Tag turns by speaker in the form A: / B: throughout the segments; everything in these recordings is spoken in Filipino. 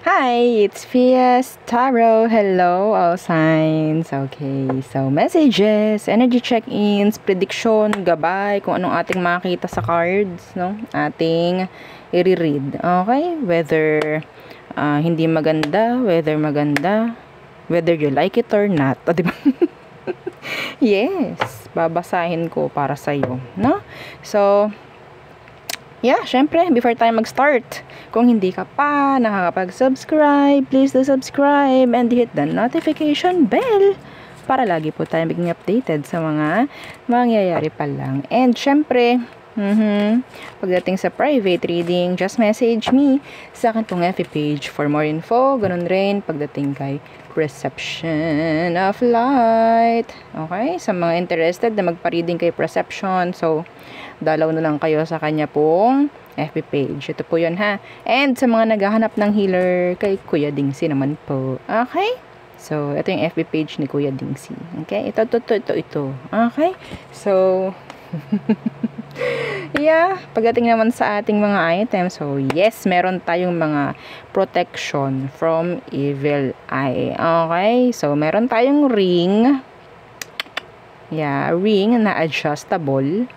A: Hi, it's Fias Tarot. Hello, all signs. Okay, so messages, energy check-ins, prediction, gabay, kung anong ating makita sa cards, no? Ating i-read. Okay? Whether hindi maganda, whether you like it or not. O, diba? Yes, babasahin ko para sa'yo, no? So, yeah, syempre, before tayo mag-start, kung hindi ka pa nakakapag-subscribe, please do subscribe and hit the notification bell para lagi po tayo maging updated sa mga mangyayari pa lang. And syempre, pagdating sa private reading, just message me sa akin pong FB page for more info. Ganun rin pagdating kay Perception of Light. Okay? Sa mga interested na magpa-reading kay Perception, so dalaw na lang kayo sa kanya pong FB page. Ito po yun, ha. And sa mga naghahanap ng healer, kay Kuya Dingsi naman po. Okay? So, ito yung FB page ni Kuya Dingsi. Okay? Ito. Okay? So, yeah. Pagdating naman sa ating mga items, so yes, meron tayong mga protection from evil eye. Okay? So, meron tayong ring. Yeah, ring na adjustable.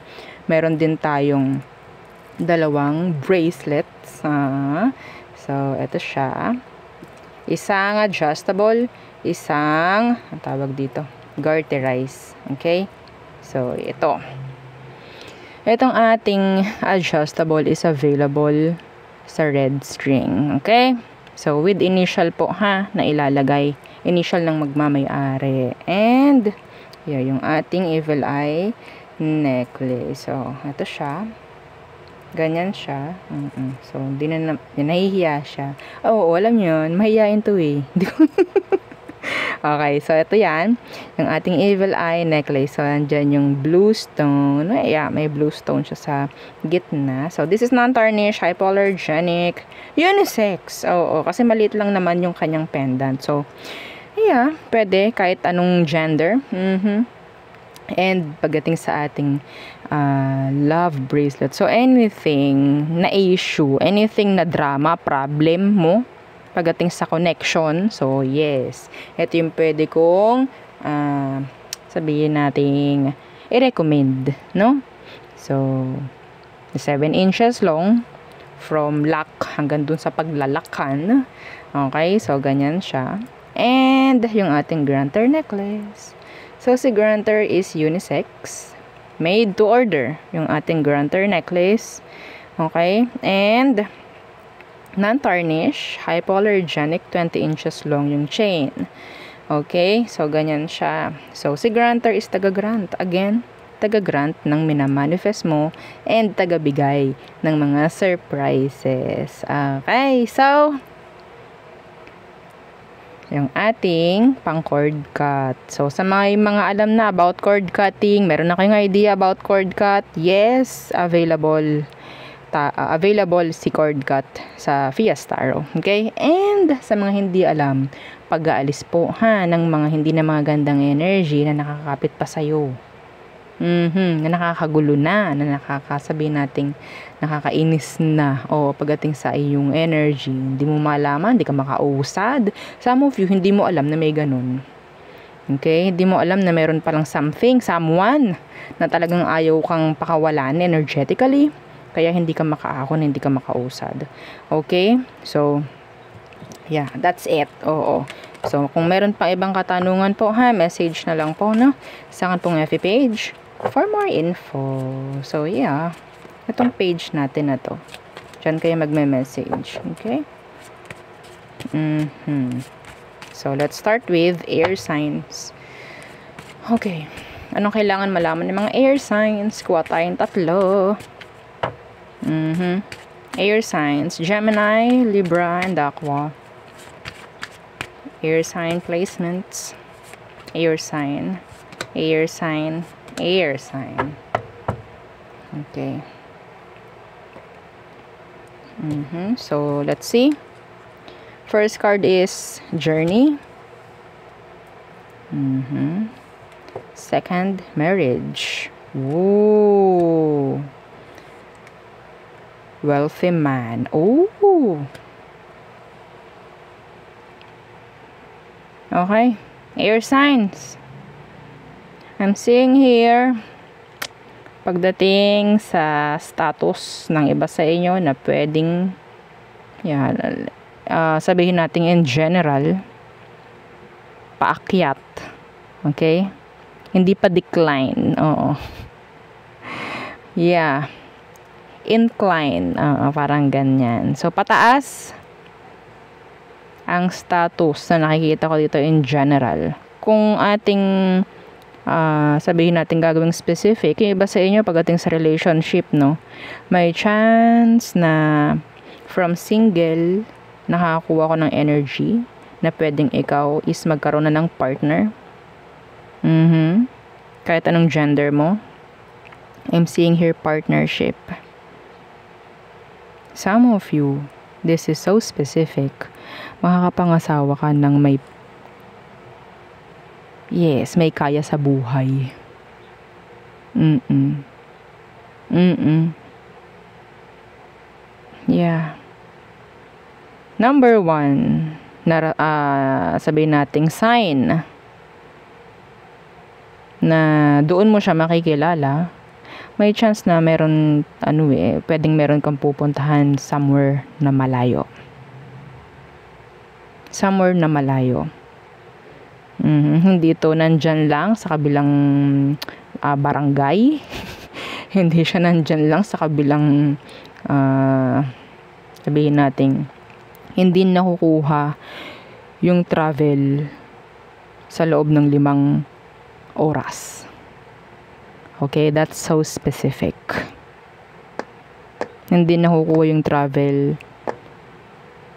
A: Meron din tayong dalawang bracelets. So, ito siya. Isang adjustable, isang, ang tawag dito, garterized. Okay? So, ito. Itong ating adjustable is available sa red string. Okay? So, with initial po, ha, na ilalagay. Initial ng magmamay-ari. And, yeah, yung ating evil eye necklace. So, ito siya. Ganyan siya. So, hindi na nahihiya siya. Oo, alam nyo yun. Mahihiyain to eh. Okay, so ito yan. Yung ating evil eye necklace. So, andyan yung blue stone. Yeah, may blue stone siya sa gitna. So, this is non-tarnish, hypoallergenic, unisex. Oo, kasi maliit lang naman yung kanyang pendant. So, yeah, pwede kahit anong gender. And pagdating sa ating love bracelet, so anything na issue, anything na drama, problem mo pagdating sa connection, so yes, ito yung pwede kong sabihin nating i-recommend, no? So 7 inches long from lock hanggang dun sa paglalakan. Okay, so ganyan siya. And yung ating granter necklace. So, si granter is unisex. Made to order. Yung ating granter necklace. Okay? And, non-tarnish. Hypoallergenic. 20 inches long yung chain. Okay? So, ganyan siya. So, si granter is taga-grant. Again, taga-grant ng minamanifest mo. And taga-bigay ng mga surprises. Okay? So, yung ating pang cord cut. So, sa mga alam na about cord cutting, meron na kayong idea about cord cut? Yes, available si cord cut sa Fias Tarot. Okay? And sa mga hindi alam, pag-aalis po ng mga hindi na mga gandang energy na nakakapit pa sa'yo. Na nakakagulo na nakakasabi nating nakakainis na o pagdating sa iyong energy, hindi mo malaman, hindi ka makausad. Some of you, hindi mo alam na may ganun. Okay? Hindi mo alam na meron palang someone na talagang ayaw kang pakawalan energetically, kaya hindi ka makaahon, hindi ka makausad. Okay? So, yeah, that's it. Oo. So, kung meron pa ibang katanungan po, message na lang po, no? Sa akin pong FB page for more info. So, yeah. Itong page natin na to. Diyan kayo magme-message. Okay? So, let's start with air signs. Okay. Anong kailangan malaman ng mga air signs? Kuha tayong 3. Air signs. Gemini, Libra, and Aqua. Air sign placements. Air sign. Air sign. Air sign. Okay. So, let's see. First card is Journey. Second, Marriage. Ooh. Wealthy man. Ooh. Okay? Air signs. I'm seeing here, pagdating sa status ng iba sa inyo na pwedeng, yan, sabihin natin in general, paakyat. Okay? Hindi pa decline. Oo. Yeah. Incline. Parang ganyan. So, pataas ang status na nakikita ko dito in general. Kung ating sabihin natin gagawing specific, yung iba sa inyo pagdating sa relationship, no, may chance na from single nakakuha ko ng energy na pwedeng ikaw is magkaroon na ng partner. Kahit anong gender mo. I'm seeing here partnership. Some of you, this is so specific, makakapangasawa ka ng may kaya sa buhay. Yeah. Number 1, sabihin nating sign na doon mo siya makikilala. May chance na meron, pwedeng meron kang pupuntahan somewhere na malayo. Somewhere na malayo. Hindi ito nandyan lang sa kabilang barangay. Hindi siya nandyan lang sa kabilang, sabihin natin, hindi nakukuha yung travel sa loob ng 5 oras. Okay, that's so specific. Hindi nakukuha yung travel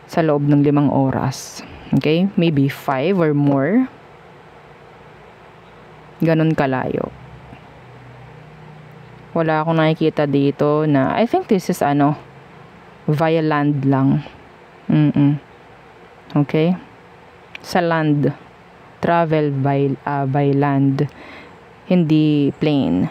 A: sa loob ng 5 oras. Okay, maybe 5 or more. Ganon kalayo. Wala akong nakikita dito na, I think this is via land lang. Okay, sa land. Travel by land, hindi plane.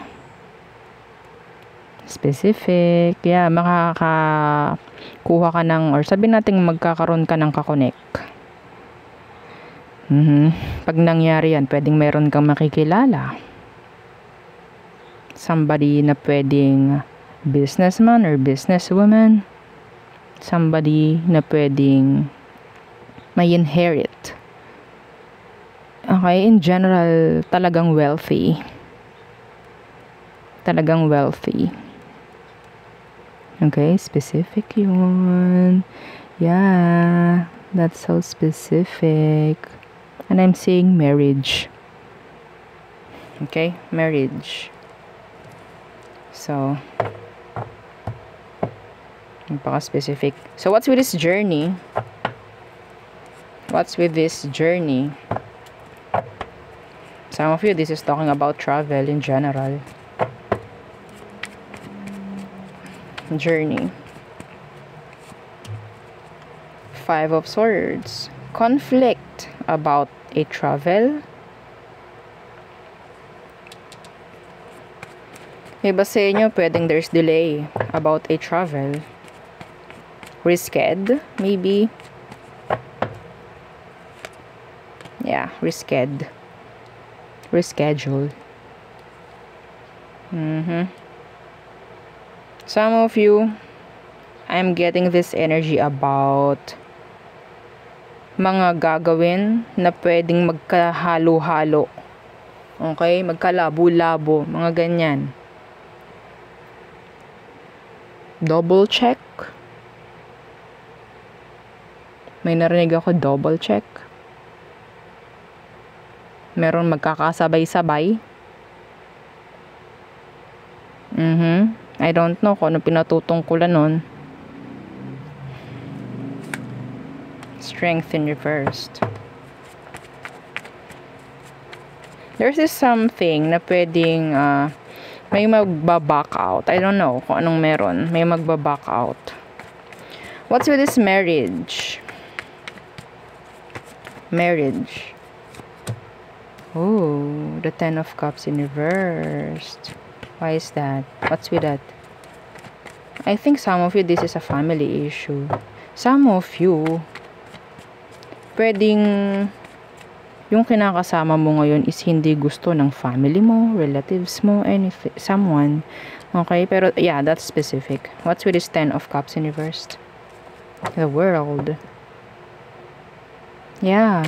A: Specific. Yeah, makakakuha ka ng, or sabihin natin magkakaroon ka ng kakonek. Pag nangyari yan, pwedeng meron kang makikilala. Somebody na pwedeng businessman or businesswoman. Somebody na pwedeng may inherit. Okay, in general, talagang wealthy. Talagang wealthy. Okay, specific yun. Yeah, that's so specific. And I'm seeing marriage. Okay, marriage. So, napaka-specific. So, what's with this journey? What's with this journey? Some of you, this is talking about travel in general. Journey. 5 of Swords. Conflict about a travel. Iba sa inyo, pwedeng there's delay about a travel. Risked, maybe. Yeah, risked. Reschedule. Some of you, I'm getting this energy about mga gagawin na pwedeng magkahalo-halo. Okay? Magkalabo-labo. Mga ganyan. Double check. May narinig ako, double check. Meron magkakasabay-sabay. I don't know kung ano pinatutungkulan nun. Strength in reversed. There's this something na pwedeng may magbaback out. I don't know kung anong meron. May magbaback out. What's with this marriage? Marriage. Oh, the 10 of Cups in reversed. Why is that? What's with that? I think some of you, this is a family issue. Some of you, pwedeng yung kinakasama mo ngayon is hindi gusto ng family mo, relatives mo, someone. Okay? Pero, yeah, that's specific. What's with this 10 of Cups in reverse? The World. Yeah.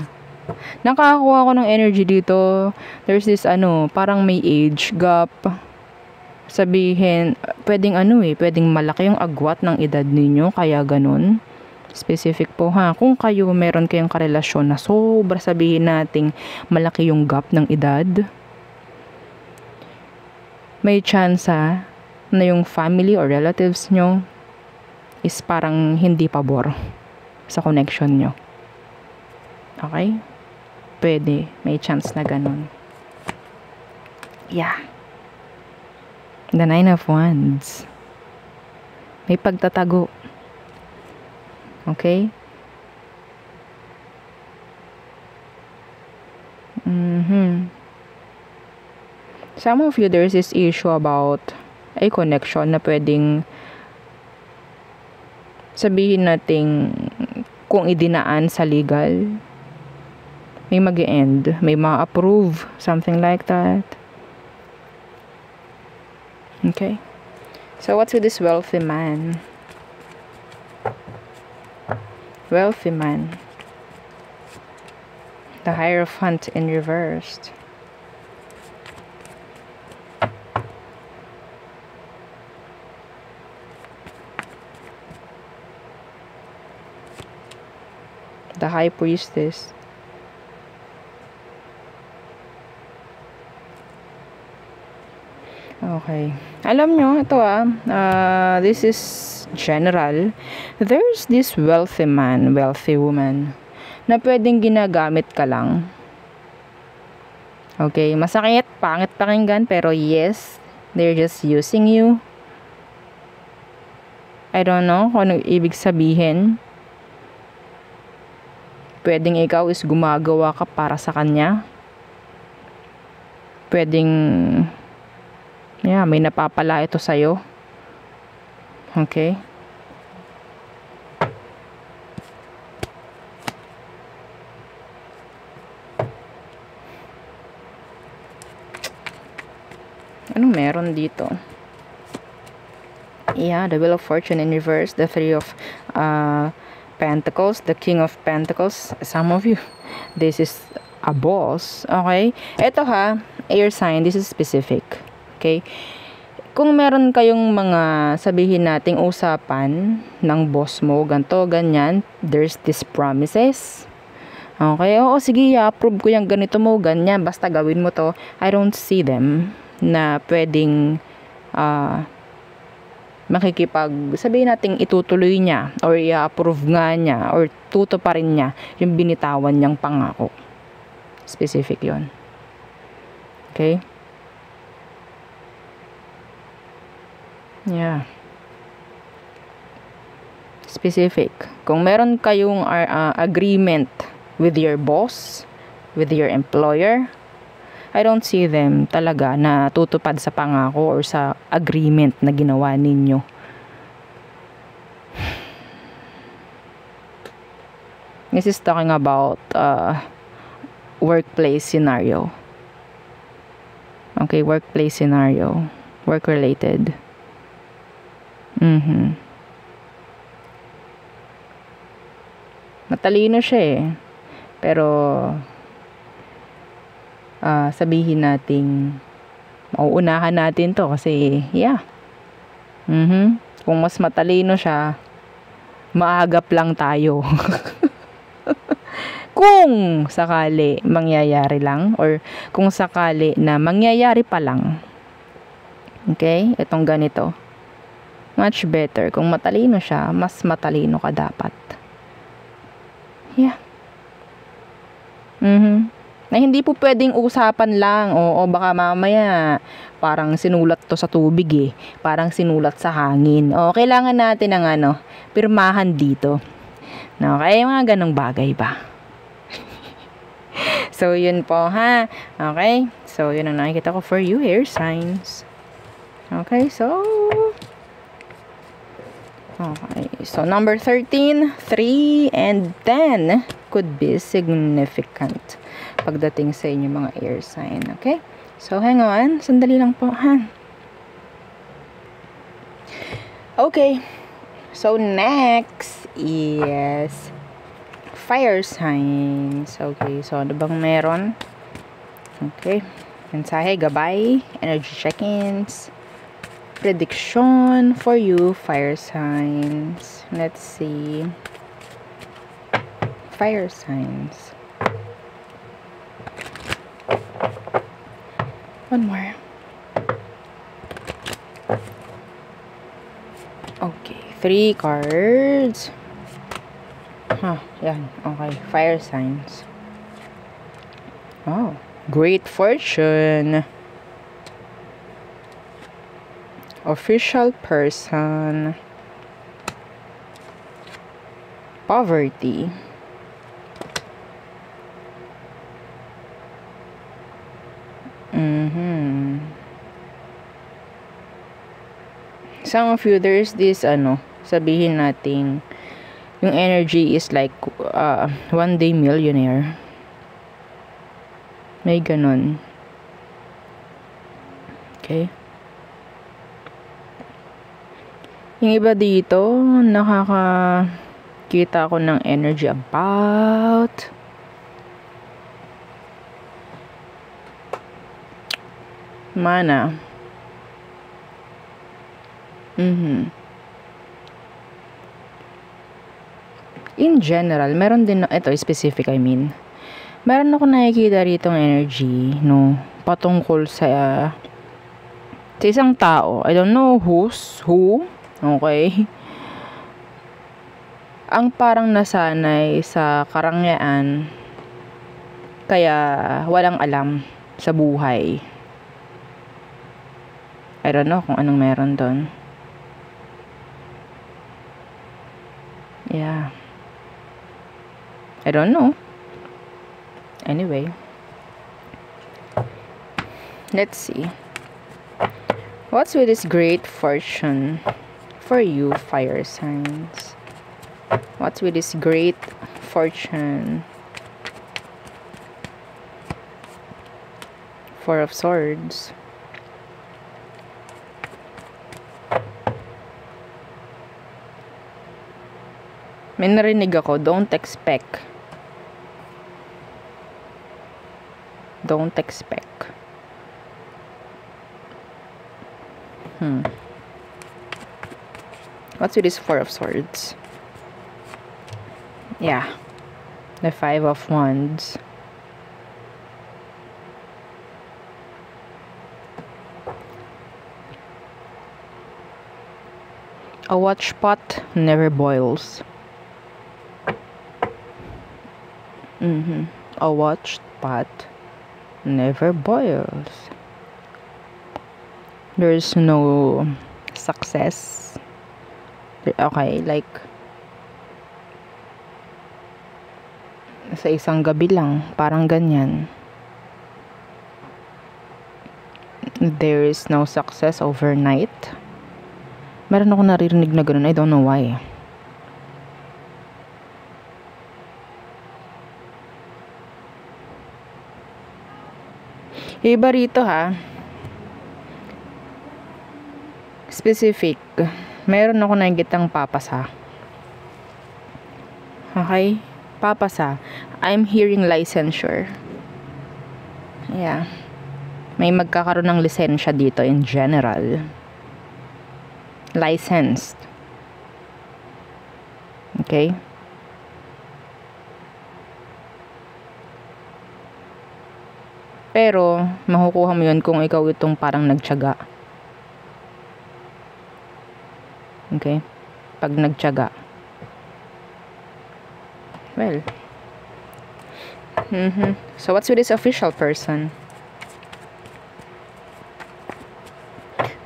A: Nakakakuha ko ng energy dito. There's this, parang may age gap. Sabihin, pwedeng pwedeng malaki yung agwat ng edad ninyo, kaya ganun. Specific po ha. Kung kayo meron kayong karelasyon na sobra, sabihin nating malaki yung gap ng edad, may chance na yung family or relatives nyo is parang hindi pabor sa connection nyo. Okay? Pwede. May chance na ganun. Yeah. The 9 of Wands. May pagtatago. Okay? Some of you, there's this issue about a connection na pwedeng sabihin nating kung idinaan sa legal, may mag-e-end, may ma-approve, something like that. Okay? So, what's with this wealthy man? Wealthy man. The Hierophant in reversed. The High Priestess. Okay. Alam nyo, ito this is general. There's this wealthy man, wealthy woman, na pwedeng ginagamit ka lang. Okay, masakit, pangit pakinggan, pero yes, they're just using you. I don't know kung ano ibig sabihin. Pwedeng ikaw is gumagawa ka para sa kanya. Pwedeng may napapala ito sa'yo. Okay? Anong meron dito? Yeah, the Wheel of Fortune in reverse. The Three of Pentacles. The King of Pentacles. Some of you, this is a boss. Okay? Ito air sign. This is specific. Okay? Kung meron kayong mga sabihin nating usapan ng boss mo, ganto, ganyan, there's this promises. Okay? Oo, sige, approve ko yung ganito mo, ganyan, basta gawin mo to. I don't see them na pwedeng sabihin nating itutuloy niya or i-approve nga niya or tutuparin niya yung binitawan niyang pangako. Specific yon. Okay? Yeah. Specific. Kung meron kayong agreement with your boss, with your employer, I don't see them talaga na tutupad sa pangako or sa agreement na ginawa ninyo. This is talking about workplace scenario. Okay, workplace scenario. Work-related. Matalino siya pero sabihin nating mauunahan natin to kasi kung mas matalino siya, maagap lang tayo. Kung sakali mangyayari lang or kung sakali na mangyayari pa lang. Okay? Itong ganito. Much better. Kung matalino siya, mas matalino ka dapat. Yeah. Na hindi po pwedeng usapan lang. O baka mamaya parang sinulat to sa tubig Parang sinulat sa hangin. O kailangan natin ng pirmahan dito. No, kaya mga ganong bagay ba? So, yun po Okay? So, yun ang nakikita ko for you, air signs. Okay, so number 13, 3, and 10 could be significant. pagdating sa inyo mga air sign. Okay? So, hang on. Sandali lang po, ha? Okay. So, next is fire signs. Okay. So, ano bang meron? Okay. Mensahe, gabay, energy check-ins, prediction for you, fire signs. Let's see. Fire signs. One more. Okay, 3 cards. Yan. Okay, fire signs. Oh, great fortune. Official person. Poverty. Some of you, there's this, sabihin natin, yung energy is like, one day millionaire. May ganon. Okay. Yung iba dito, nakakakita ako ng energy about mana. In general, meron din, ito specific I mean, meron ako nakikita rito ng energy, no, patungkol sa isang tao. I don't know who, okay, ang parang nasanay sa karangyaan, kaya walang alam sa buhay. I don't know kung anong meron doon. Yeah. I don't know. Anyway. Let's see. What's with this great fortune for you, fire signs? What's with this great fortune? Four of Swords. May narinig ako, don't expect. Don't expect. What's with this Four of Swords? Yeah. The Five of Wands. A watch pot never boils. A watch pot never boils. There's no success. Okay, like sa isang gabi lang, parang ganyan. There is no success overnight. Meron ako naririnig na ganun. I don't know why. Iba rito ha. Specific. Meron ako nakikitang papasa. Okay? Papasa. I'm hearing licensure. Yeah. May magkakaroon ng lisensya dito in general. Licensed. Okay? Pero, makukuha mo yun kung ikaw itong parang nagtiyaga. Okay? Pag nagtiyaga. Well. So, what's with this official person?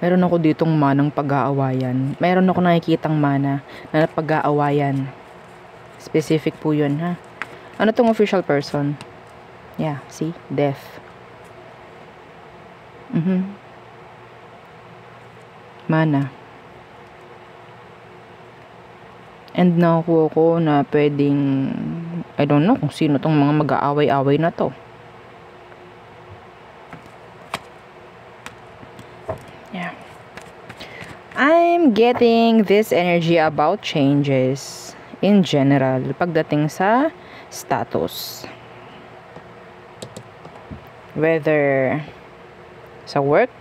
A: Meron ako ditong manang pag-aawayan. Meron ako nakikitang mana na pag-aawayan. Specific po yun, ha? Ano tong official person? Yeah, see? Death. Mana. And nakuha ko na pwedeng, I don't know kung sino tong mga mag-aaway-away na to. I'm getting this energy about changes in general pagdating sa status. Whether sa work,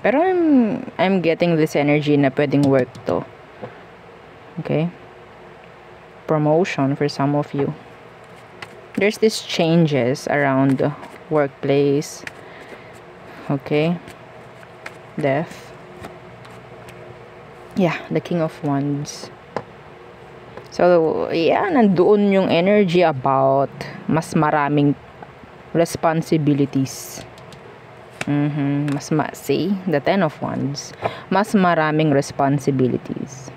A: pero I'm getting this energy na pwedeng work to. Okay? Promotion for some of you. There's these changes around the workplace. Okay? Death. Yeah, the King of Wands. So, yeah, nandoon yung energy about mas maraming responsibilities. See, the Ten of Wands. Mas maraming responsibilities.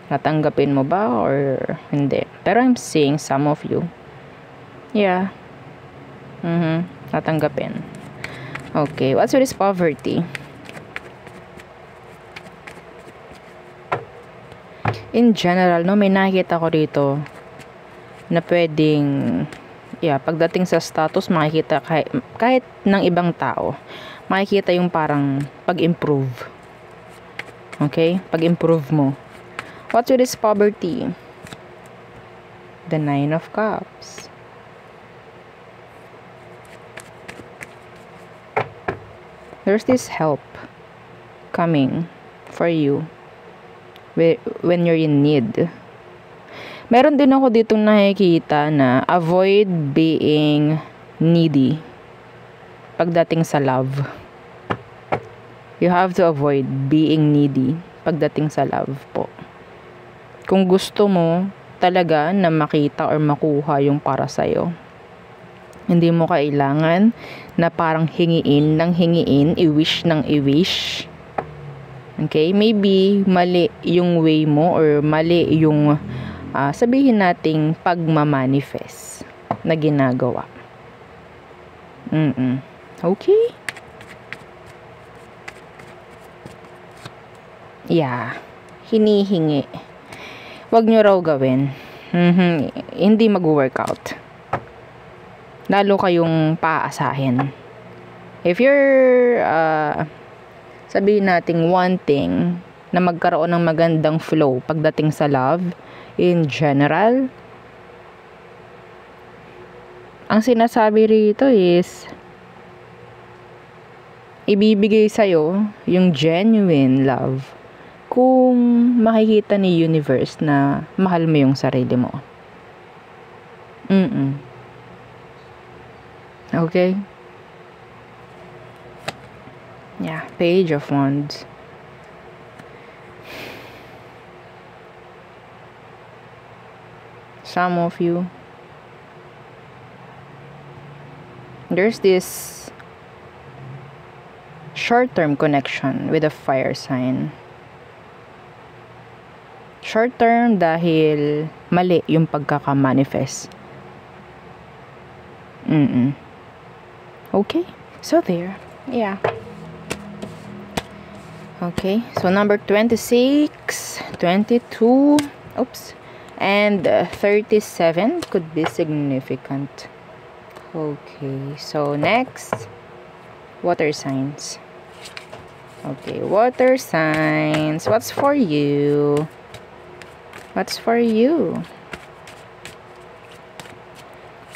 A: Natanggapin mo ba or hindi? Pero I'm seeing some of you. Yeah. Natanggapin. Okay, what's with this poverty? In general, no, may nakikita ko dito na pwedeng, pagdating sa status, makikita kahit ng ibang tao, makikita yung parang pag-improve. Okay? Pag-improve mo. What's with this poverty? The Nine of Cups. There's this help coming for you when you're in need. Meron din ako ditong nakikita na avoid being needy pagdating sa love. You have to avoid being needy pagdating sa love po. Kung gusto mo talaga na makita or makuha yung para sa'yo, hindi mo kailangan na parang hingiin ng hingiin, i-wish ng i-wish. Okay? Maybe mali yung way mo or mali yung sabihin nating pagmamanifest na ginagawa. Okay? Yeah. Hinihingi. Wag nyo raw gawin. Hindi mag-workout. Lalo kayong paasahin. If you're sabihin nating wanting na magkaroon ng magandang flow pagdating sa love in general, ang sinasabi rito is ibibigay sa'yo yung genuine love kung makikita ni universe na mahal mo yung sarili mo. Okay? Yeah, Page of Wands. Some of you, there's this short-term connection with a fire sign. Short-term dahil mali yung pagkaka-manifest. Okay, so there. Yeah. Okay, so number 26, 22, and 37 could be significant. Okay, so next, water signs. Okay, water signs. What's for you? What's for you?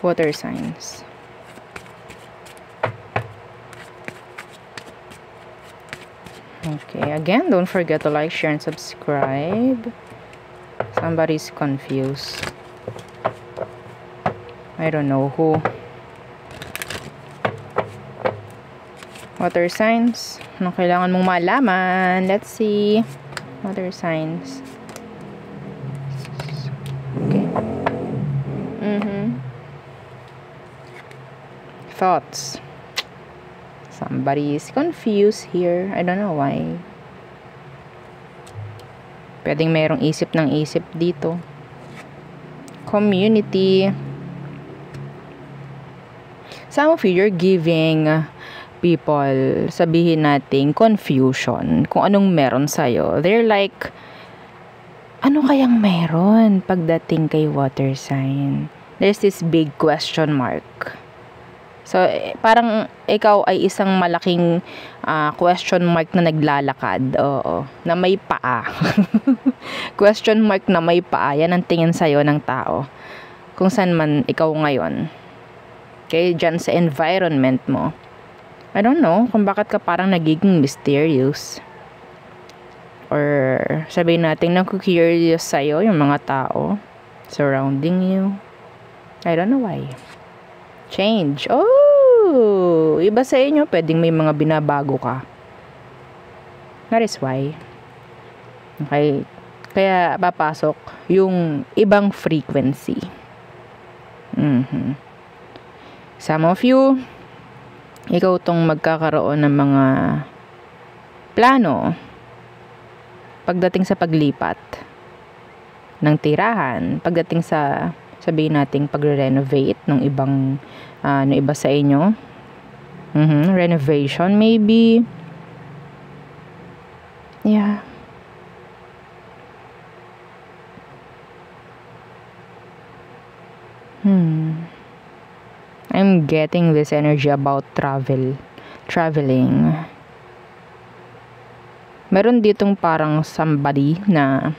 A: Water signs. Okay, again, don't forget to like, share, and subscribe. Somebody's confused. I don't know who. Water signs. Ano kailangan mong malaman? Let's see. Water signs. Okay. Thoughts. Somebody is confused here. I don't know why. Pwedeng merong isip ng isip dito. Community. Some of you, you're giving people, sabihin natin, confusion kung anong meron sa'yo. They're like, ano kayang meron pagdating kay water sign? There's this big question mark. So, parang ikaw ay isang malaking question mark na naglalakad. Oo. Na may paa. Question mark na may paa. Yan ang tingin sa'yo ng tao. Kung saan man ikaw ngayon. Okay? Diyan sa environment mo. I don't know kung bakit ka parang nagiging mysterious. Or sabihin natin naku-curious sa'yo yung mga tao surrounding you. I don't know why. Change. Oh! Iba sa inyo, pwedeng may mga binabago ka. That is why. Okay? Kaya papasok yung ibang frequency. Some of you, ikaw tong magkakaroon ng mga plano pagdating sa paglipat ng tirahan, pagdating sa sabihin nating pagre-renovate ng ibang ng iba sa inyo. Renovation maybe. Yeah. I'm getting this energy about traveling. Meron ditong parang somebody na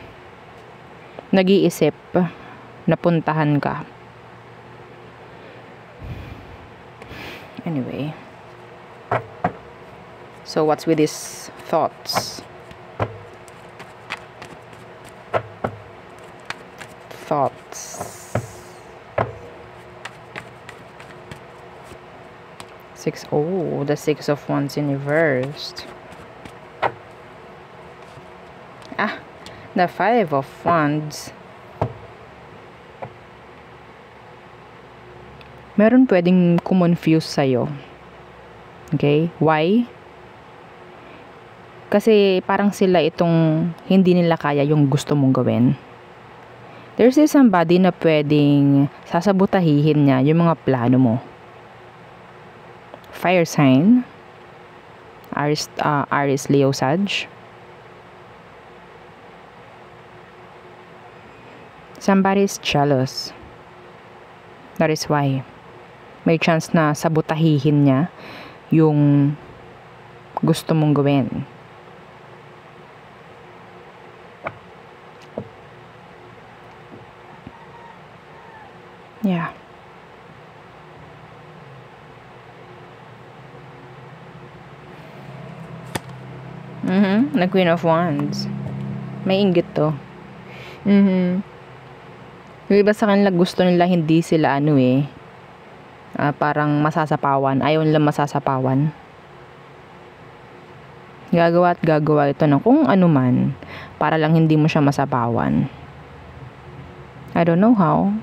A: nag-iisip na puntahan ka. Anyway. So, what's with these thoughts? Six. Oh, the Six of Wands in reversed. The Five of Wands. Meron pwedeng kumonfuse sa'yo. Okay? Why? Kasi parang sila itong hindi nila kaya yung gusto mong gawin. There's somebody na pwedeng sasabutahihin niya yung mga plano mo. Fire sign. Aries, Leo, Sag. Somebody's jealous. That is why. May chance na sabutahihin niya yung gusto mong gawin. Yeah. The Queen of Wands. May inggit to. Yung iba sa kanila gusto nila hindi sila parang masasapawan. Ayaw nila masasapawan. Gagawa at gagawa ito ng kung ano man para lang hindi mo siya masapawan. I don't know how.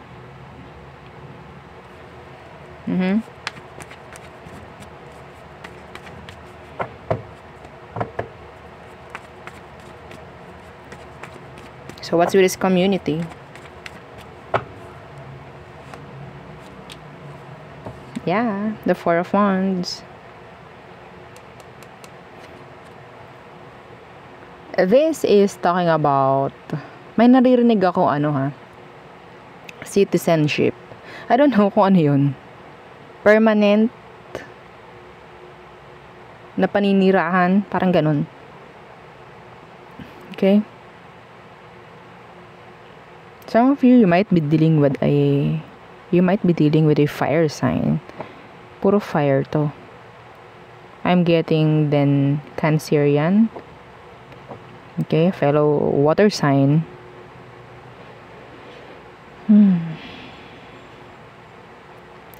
A: So what's with this community? Yeah, the Four of Wands. This is talking about, may naririnig ako citizenship. I don't know kung ano yun. Permanent na paninirahan, parang ganun. Okay? Some of you might be dealing with a fire sign. Puro fire to. I'm getting then Cancerian. Okay, fellow water sign.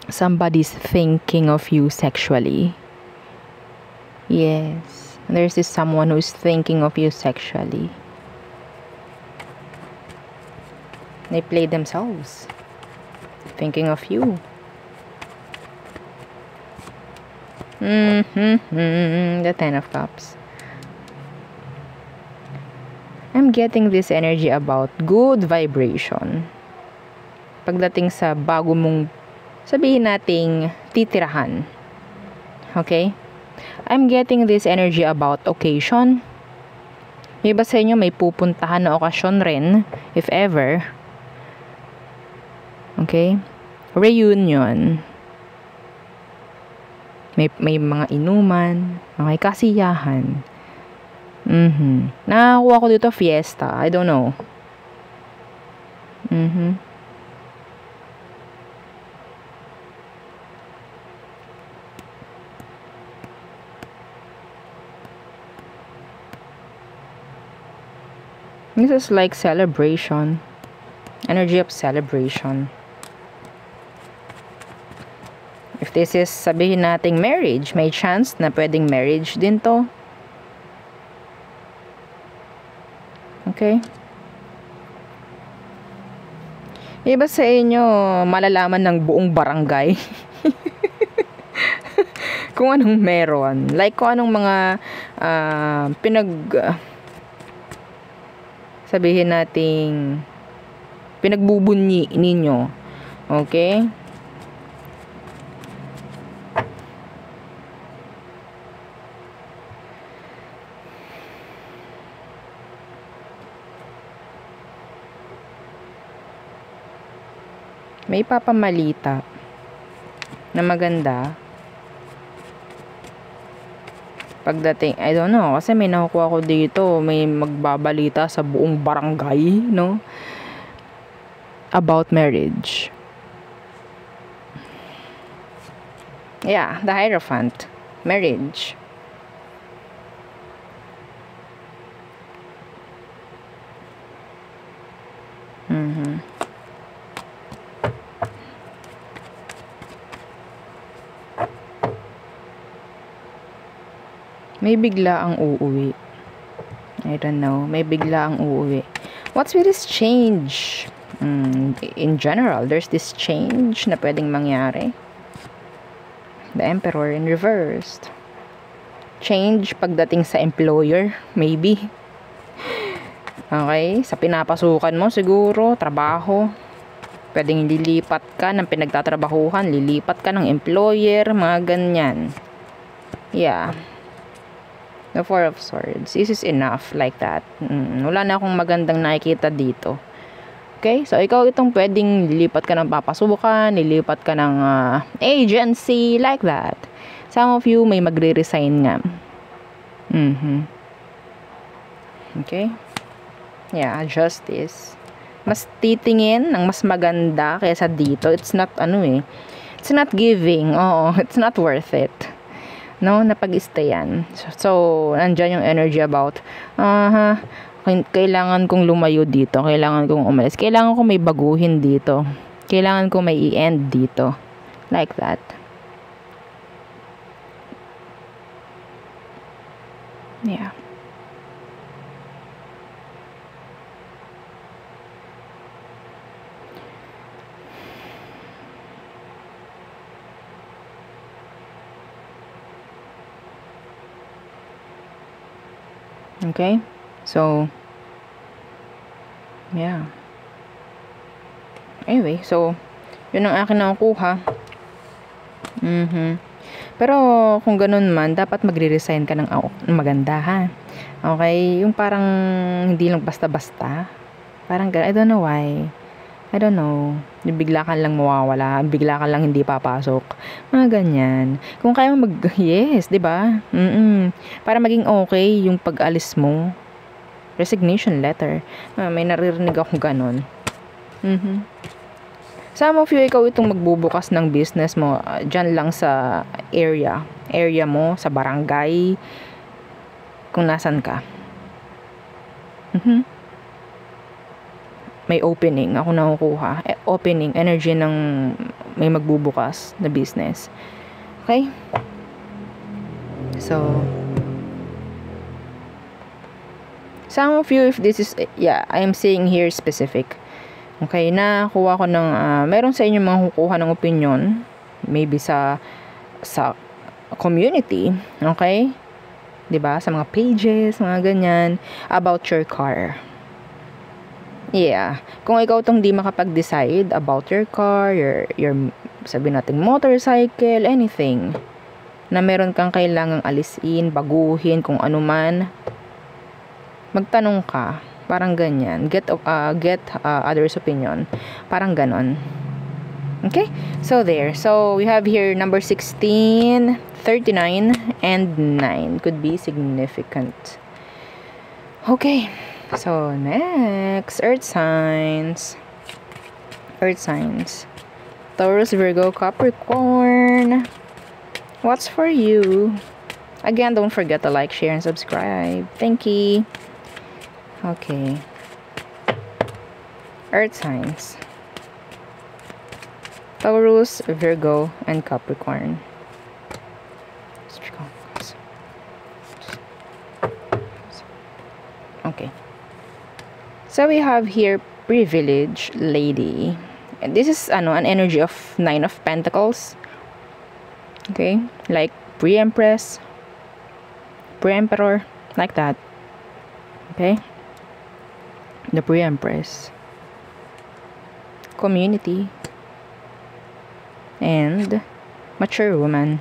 A: Somebody's thinking of you sexually. Yes, there's this someone who's thinking of you sexually. They play themselves. Thinking of you. The Ten of Cups. I'm getting this energy about good vibration. Pagdating sa bago mong sabihin nating titirahan. Okay? I'm getting this energy about occasion. Yung iba sa inyo may pupuntahan na okasyon rin, if ever. Okay? Reunion. May mga inuman. Okay, kasiyahan. Nakakuha ko dito fiesta. I don't know. This is like celebration. Energy of celebration. If this is, sabihin nating marriage, may chance na pwedeng marriage din to. Okay? Iba sa inyo, malalaman ng buong barangay kung anong meron. Like, kung anong mga sabihin nating pinagbubunyi ninyo. Okay? May papamalita na maganda pagdating, I don't know, kasi may nakukuha ko dito, may magbabalita sa buong barangay, no? About marriage. Yeah, the Hierophant. Marriage. May bigla ang uuwi. I don't know. May bigla ang uuwi. What's with this change? In general, there's this change na pwedeng mangyari. The Emperor in reversed. Change pagdating sa employer, maybe. Okay? Sa pinapasukan mo siguro, trabaho. Pwedeng lilipat ka ng pinagtatrabahuhan, lilipat ka ng employer, mga ganyan. Yeah. The Four of Swords. This is enough like that. Wala na akong magandang nakikita dito. Okay? So, ikaw itong pwedeng lilipat ka ng papasukan, lilipat ka ng agency, like that. Some of you may magre-resign nga. Okay? Yeah, justice. Mas titingin ng mas maganda kaysa dito. It's not, it's not giving. Oo, it's not worth it. No, napag-stayan. So, nandyan yung energy about, kailangan kong lumayo dito, kailangan kong umalis, kailangan kong may baguhin dito, kailangan kong may i-end dito. Like that. Yeah. Okay? So, yeah. Anyway, so, yun ang akin nakukuha. Pero, kung ganun man, dapat magre-resign ka ng maganda, ha? Okay? Yung parang, hindi lang basta-basta. Parang, I don't know why. I don't know. Bigla ka lang mawawala, bigla ka lang hindi papasok. Mga ganyan. Kung kaya mo yes, 'di ba? Para maging okay yung pag-alis mo. Resignation letter. May naririnig akong ganun. Some of you, ikaw itong magbubukas ng business mo dyan lang sa area mo, sa barangay, kung nasan ka. May opening ako nakukuha. Opening, energy ng may magbubukas na business. Okay? So, some of you, if this is, yeah, I am saying here specific. Okay, nakuha ko ng, meron sa inyo mga kukuha ng opinion, maybe sa community, okay? 'Di ba? Sa mga pages, mga ganyan, about your car. Yeah. Kung ikaw tong di makapag-decide about your car, your sabihin natin motorcycle, anything, na meron kang kailangang alisin, baguhin, kung ano man, magtanong ka. Parang ganyan. Get others' opinion. Parang ganon. Okay? So, there. So, we have here number 16, 39 and 9 could be significant. Okay, so next, earth signs. Earth signs. Taurus, Virgo, Capricorn. What's for you? Again, don't forget to like, share, and subscribe. Thank you. Okay. Earth signs. Taurus, Virgo, and Capricorn. Okay. So we have here privileged lady. And this is an energy of 9 of Pentacles. Okay? Like pre-empress, pre-emperor, like that. Okay? The pre-empress. Community. And mature woman.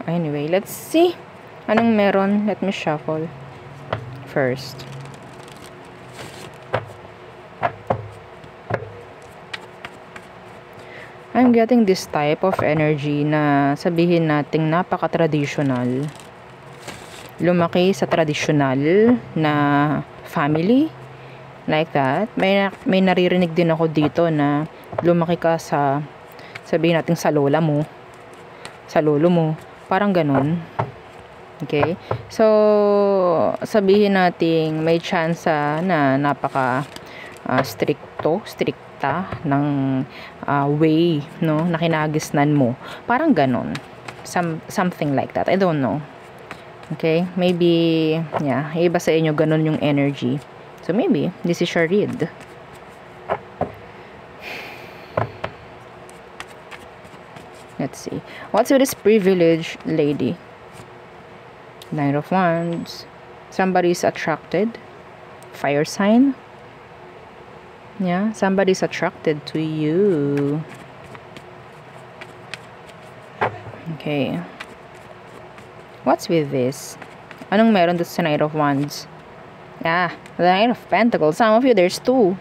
A: Anyway, let's see anong meron. Let me shuffle first. I'm getting this type of energy na sabihin nating napaka-traditional. Lumaki sa traditional na family. Like that. May naririnig din ako dito na lumaki ka sa, sabihin natin, sa lola mo, sa lolo mo. Parang ganun. Okay? So, sabihin natin may chance na napaka strikta ng way, no, na kinagisnan mo. Parang ganun. Something like that. I don't know. Okay? Maybe, yeah, iba sa inyo ganun yung energy. So, maybe, this is your read. Let's see. What's with this privileged lady? Nine of Wands. Somebody's attracted. Fire sign. Yeah, somebody's attracted to you. Okay. What's with this? Anong meron dito sa Knight of Wands? Ah, the Knight of Pentacles. Some of you, there's two.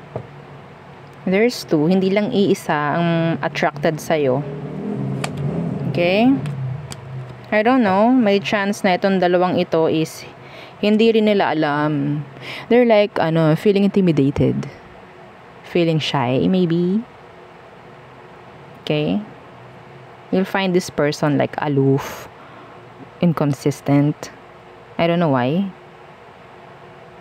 A: There's two. Hindi lang iisa ang attracted sa'yo. Okay? I don't know. May chance na itong dalawang ito is hindi rin nila alam. They're like, feeling intimidated. Feeling shy, maybe. Okay? You'll find this person like aloof, inconsistent. I don't know why.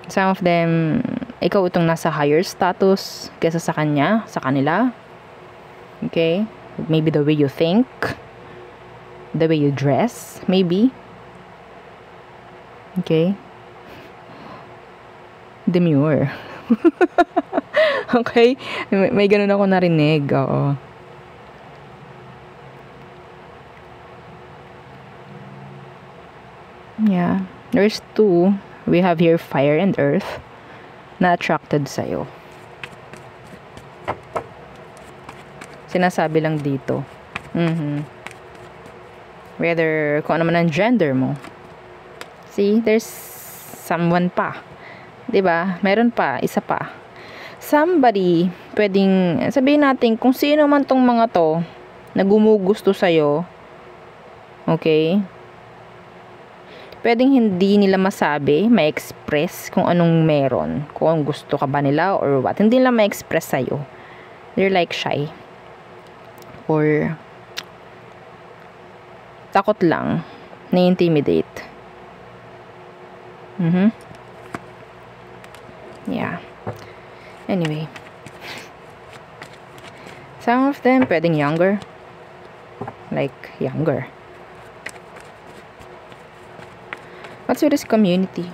A: Some of them, ikaw itong nasa higher status kesa sa kanila. Okay? Maybe the way you think. The way you dress, maybe. Okay. Demure. Okay? May ganun ako narinig. Oo. Yeah. There's two. We have here fire and earth na attracted sa'yo. Sinasabi lang dito. Whether kung ano man ang gender mo. See, there's someone pa. 'Di ba? Meron pa, isa pa. Somebody, pwedeng sabihin natin kung sino man tong mga to na gumugusto sa'yo. Okay? Pwedeng hindi nila masabi, ma-express kung anong meron. Kung gusto ka ba nila or what. Hindi nila ma-express sa'yo. They're like shy. Or takot lang, na-intimidate. Yeah. Anyway. Some of them pwedeng younger. Like, younger. What's with this community?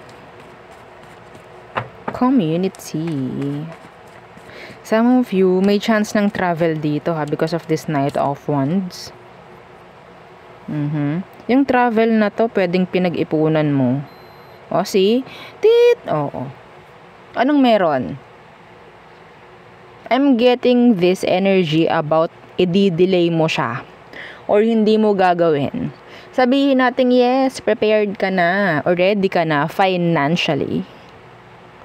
A: Community. Some of you, may chance ng travel dito because of this Knight of Wands. Yung travel na to, pwedeng pinag-ipunan mo. O, see? Oo. Anong meron? I'm getting this energy about i-delay mo siya. Or hindi mo gagawin. Sabihin natin, yes, prepared ka na, or ready ka na financially.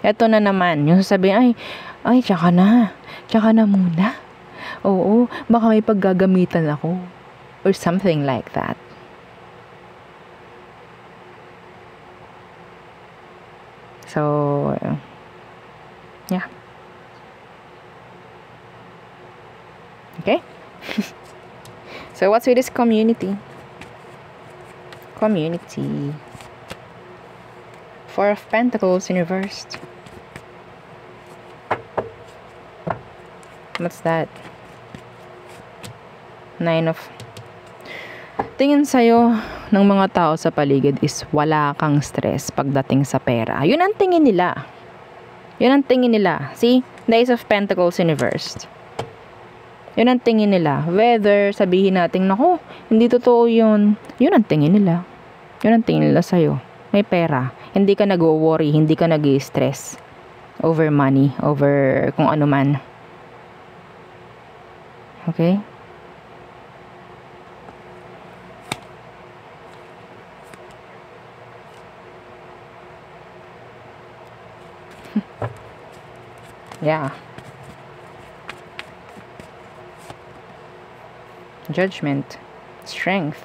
A: Ito na naman, yung sasabihin, ay, tsaka na muna. Oo, baka may paggagamitan ako. Or something like that. So, yeah. Okay? So, what's with this community? Community. Four of Pentacles in reverse. What's that? Nine of... Tingin sa'yo ng mga tao sa paligid is wala kang stress pagdating sa pera. Yun ang tingin nila. Yun ang tingin nila. See? The Ace of Pentacles in reverse. Yun ang tingin nila. Whether sabihin natin, naku, hindi totoo yun. Yun ang tingin nila. Yun ang tingin nila sa'yo. May pera. Hindi ka nag-worry. Hindi ka nag-stress. Over money. Over kung ano man. Okay? Yeah. Judgment. Strength.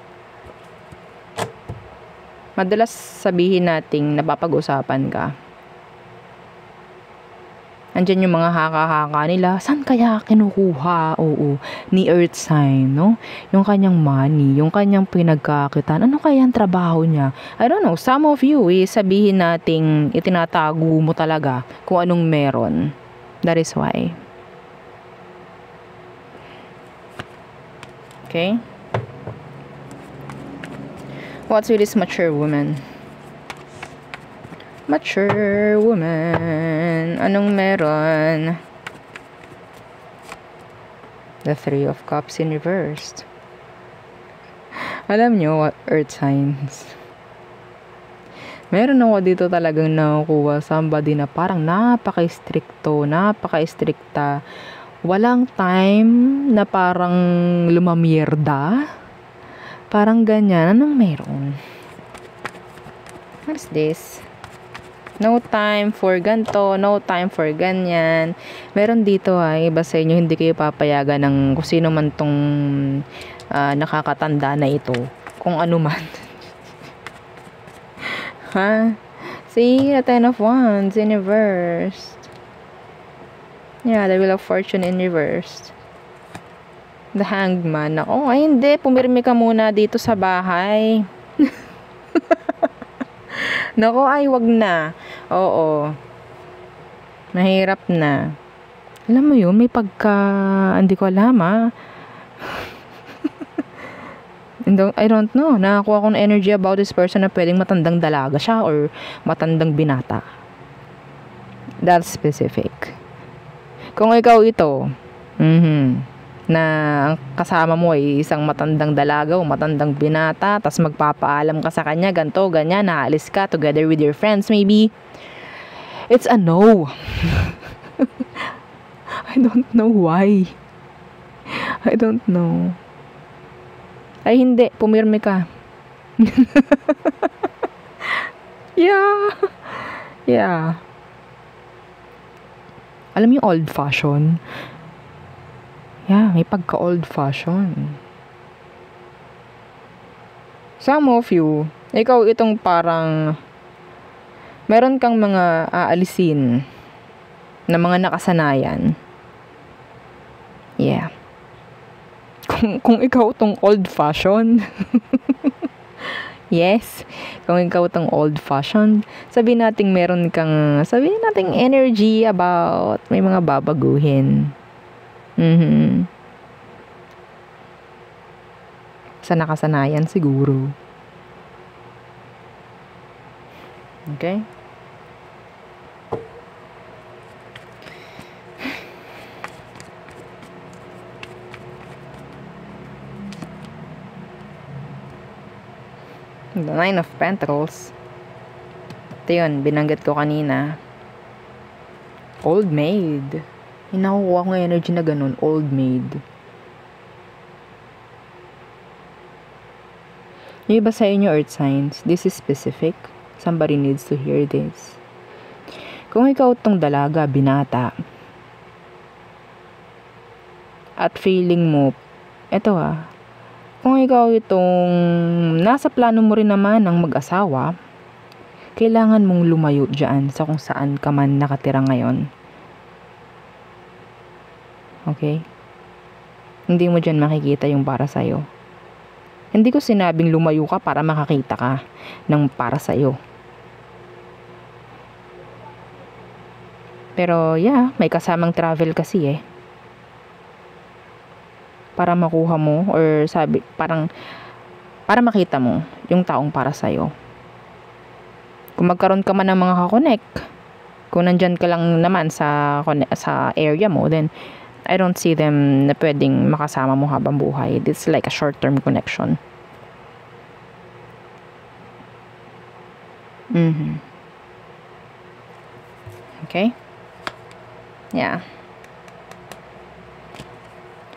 A: Madalas sabihin nating napapag-usapan ka. Andyan yung mga haka-haka nila. Saan kaya kinukuha? Oo. Ni Earth sign, no? Yung kanyang money, yung kanyang pinagkakitaan. Ano kaya ang trabaho niya? I don't know. Some of you, sabihin nating itinatago mo talaga kung anong meron. That is why. Okay? What's with this mature woman? Mature woman. Anong meron? The Three of Cups in reversed. Alam nyo what? Earth signs. Meron ako dito talagang nakukuha somebody na parang napaka-stricto, napaka-stricta. Walang time na parang lumamierda. Parang ganyan. Anong meron? What's this? No time for ganto, no time for ganyan. Meron dito iba sa inyo, hindi kayo papayagan ng kung sino man tong nakakatanda na ito. Kung ano man. Ha? See, the Ten of Wands in reverse. Yeah, the Wheel of Fortune in reverse. The Hanged Man. Ay hindi, pumirmi ka muna dito sa bahay. Nako, ay wag na. Oo. Mahirap na. Alam mo yun, may pagka... Hindi ko alam, I don't know. Nakakuha ko ng energy about this person na pwedeng matandang dalaga siya or matandang binata. That's specific. Kung ikaw ito, na ang kasama mo ay isang matandang dalaga o matandang binata, tas magpapaalam ka sa kanya, ganto, ganyan, naalis ka together with your friends, maybe, it's a no. I don't know why. I don't know. Ay, hindi. Pumirmi ka. Yeah. Alam mo yung old fashion? Yeah, may pagka-old fashion. Some of you, ikaw itong parang meron kang mga aalisin na mga nakasanayan. Yeah. Kung ikaw itong old fashion. Yes. Kung ikaw itong old fashion, sabihin natin energy about may mga babaguhin. Sa nakasanayan siguro. Okay? The Nine of Pentacles. Ito yun, binanggit ko kanina. Old maid. Nakukuha ko ng energy na ganun. Old maid. Yung iba sa inyo, earth signs, this is specific. Somebody needs to hear this. Kung ikaw tong dalaga, binata, at feeling mo, eto kung ikaw itong nasa plano mo rin naman ng mag-asawa, kailangan mong lumayo dyan sa kung saan ka man nakatira ngayon. Okay? Hindi mo dyan makikita yung para sa'yo. Hindi ko sinabing lumayo ka para makakita ka ng para sa'yo. Pero may kasamang travel kasi para makuha mo or parang para makita mo yung taong para sa'yo. Kung magkaroon ka man ng mga kakonek, kung nandyan ka lang naman sa area mo, then I don't see them na pwedeng makasama mo habang buhay. It's like a short-term connection. Okay? Yeah.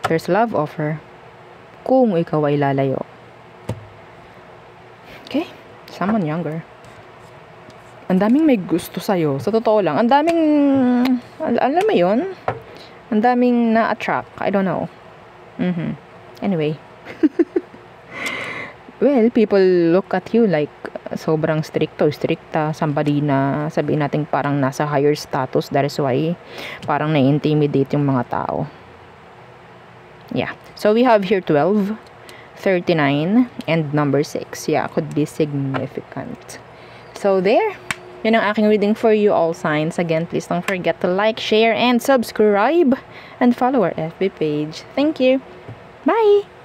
A: There's love offer kung ikaw ay lalayo. Okay? Someone younger. Ang daming may gusto sa'yo. Sa totoo lang, ang daming, alam mo yun? Ang daming na-attract. I don't know. Anyway. Well, people look at you like sobrang stricta. Somebody na sabihin natin parang nasa higher status. That is why parang na-intimidate yung mga tao. Yeah. So, we have here 12, 39, and number 6. Yeah, could be significant. So, there. Yun ang aking reading for you, all signs. Again, please don't forget to like, share, and subscribe. And follow our FB page. Thank you. Bye!